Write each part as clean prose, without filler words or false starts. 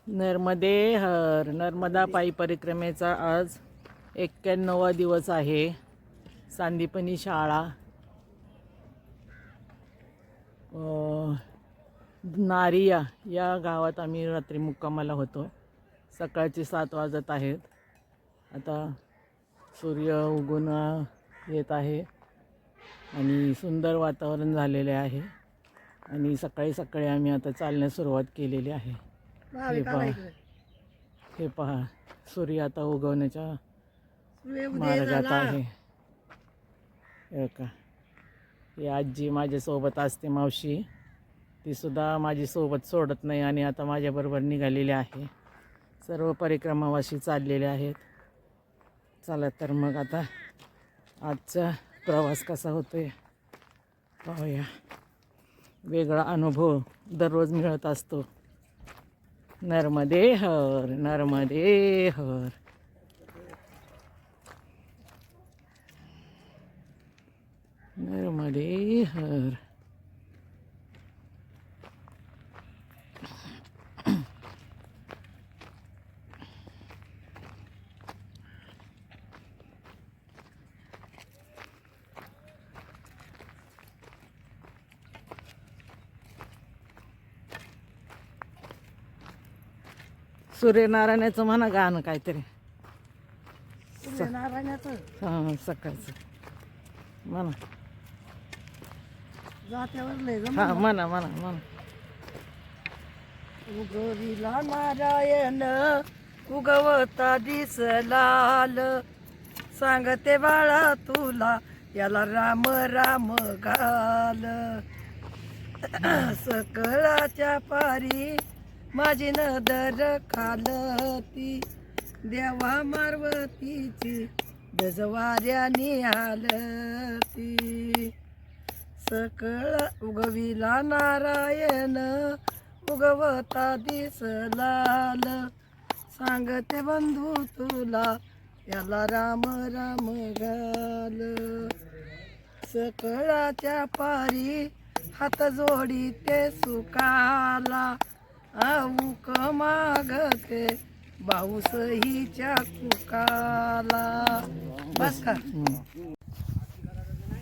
नर्मदे हर नर्मदा पायी परिक्रमेचा आज 91वा दिवस आहे. सांदीपनी शाळा नारिया या गावात आम्ही रात्री मुक्कामाला होतो. सकाळचे 7 वाजत आहेत. आता सूर्य उगवून येत आहे आणि सुंदर वातावरण झालेले आहे आणि सकाळी सकाळी आम्ही आता चालण्यास सुरुवात केलेली आहे. हे पहा सूर्य आता उगवण्याच्या मार्गात आहे. हे का ही आजी माझ्यासोबत असते, मावशी, ती सुद्धा माझी सोबत सोडत नाही आणि आता माझ्याबरोबर निघालेली आहे. सर्व परिक्रमावासी चाललेले आहेत. चला तर मग आता आजचा प्रवास कसा होतोय पाहूया. वेगळा अनुभव दररोज मिळत असतो. नर्मदे हर नर्मदे हर. नर्मदे हर. सूर्यनारायणाचं म्हणा गाणं काहीतरी. हां सकाळचं म्हणा. हां म्हणा म्हणा म्हणा. उगविला नारायण उगवता दिसलाल, सांगते बाळा तुला याला राम राम घाल. सकळाच्या पारी माझी नदर खालती, देवा मार्वतीची गजवाऱ्यानी हालती. सकळ उगविला नारायण उगवता दिसलाल, सांगते बंधू तुला याला राम राम घाल. सकळाच्या पारी हात जोडी ते सुकाला, आऊक मागते बाऊस हिच्या कुकाला. बस का.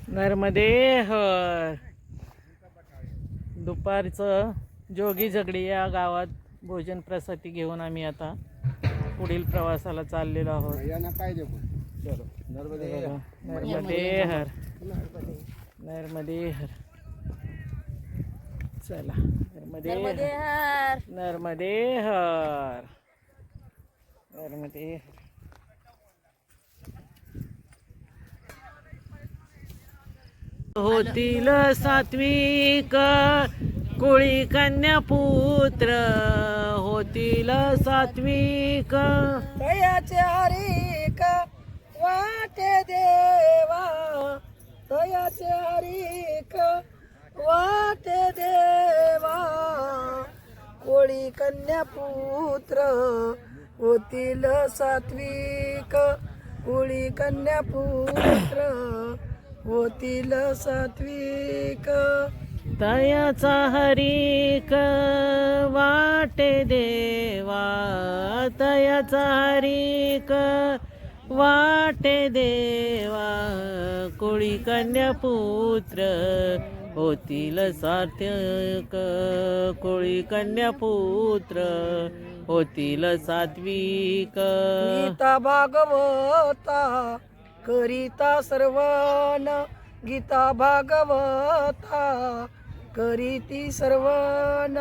नर्मदे हर. दुपारचं जोगी झगडी या गावात भोजन प्रसादी घेऊन आम्ही आता पुढील प्रवासाला चाललेलो आहोत. नर्मदे हर नर्मदे हर. चला नर्मदे हर नर्मदे हर नर्मदे हर. होतील सात्विक कुळी कन्या पुत्र, होतील सात्विक तयाचे हरिक वाटे देवा, तयाचे हरिक वाटे देवा. कोळी कन्या पुत्र होतील सात्विक, कोळी कन्या पुत्र होतील सात्विक. तयाचा हरिक वाटे देवा, तयाचा हरिक वाटे देवा. कोळी कन्या पुत्र होतील सात्विक, कोळी कन्या पुत्र होतील सात्विक. गीता भागवता करिता सर्वन, गीता भागवता करीती सर्वन.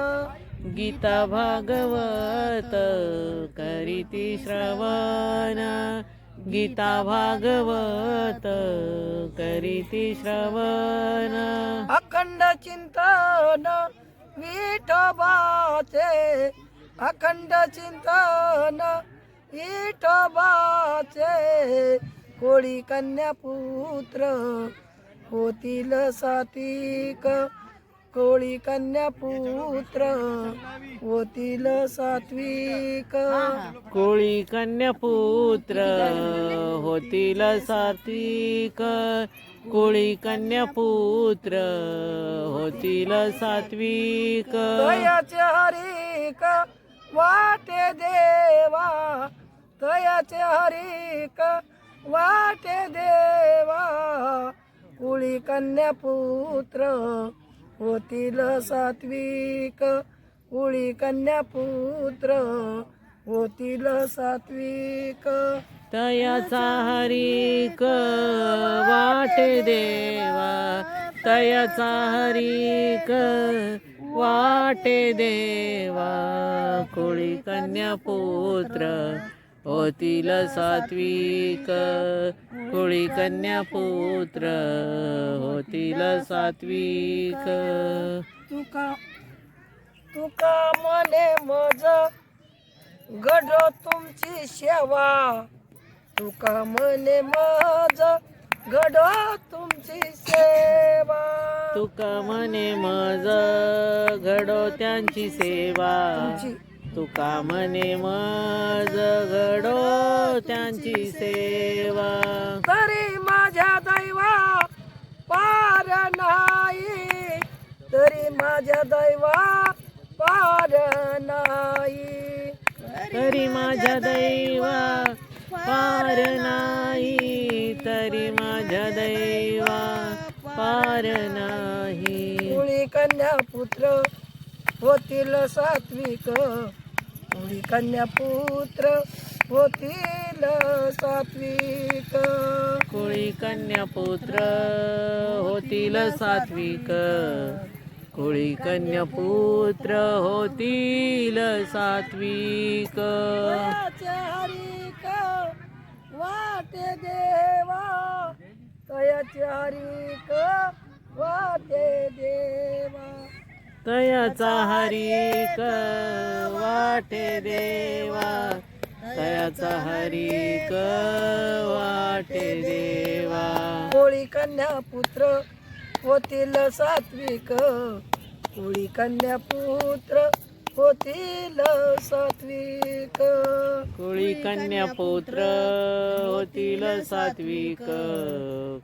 गीता भागवत करीती श्रवण, गीता भागवत करीती श्रवण. अखंड चिंतन विठोबाचे, अखंड चिंतन विठोबाचे. कोळी कन्या पुत्र होतील सात्विक, कोळी कन्या पुत्र होतील सात्विक. कोळी कन्या पुत्र होतील सात्विक, कोळी कन्या पुत्र होतील सात्विक. दयाचे हरिक वाटे तयाचे हरिक वाटे देवा कुळी कन्या पुत्र होतील सात्विक कुळी कन्या पुत्र होतील सात्विक तयाचा हरिक वाटे देवा तयाचा हरिक वाटे देवा कुळी कन्या पुत्र होतील सात्विक कुळी कन्या पुत्र होतील सात्विक तुका तुका मने मज घडो तुमची सेवा तुका मने मज घडो तुमची सेवा तुका म्हणे मज घडो त्यांची सेवा तुमची तुका म्हणे मज घडो त्यांची सेवा तरी माझ्या दैवा पार नाही तरी माझ्या दैवा पार नाही तरी माझ्या दैवा पार नाही तरी माझ्या दैवा पार नाही कुळी कन्या पुत्र होतील सात्विक कुळी कन्या पुत्र होतील सात्विक कुळी कन्या पुत्र होतील सात्विक कुळी कन्या पुत्र होतील सात्विक तयाचे हरिक वाटे देवा तयाचे हरिक वाटे देवा तयाचा हरिक वाटे देवा तयाचा हरिक वाटे देवा कोळी कन्या पुत्र होतील सात्विक कोळी कन्या पुत्र होतील सात्विक कुळी कन्या पुत्र होतील सात्विक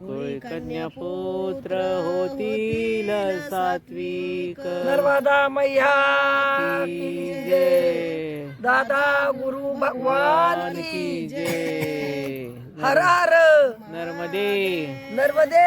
कुळी कन्या पुत्र होतील सात्विक नर्मदा मैया की जय दादा गुरु भगवान की की जय हर हर नर्मदे नर्मदे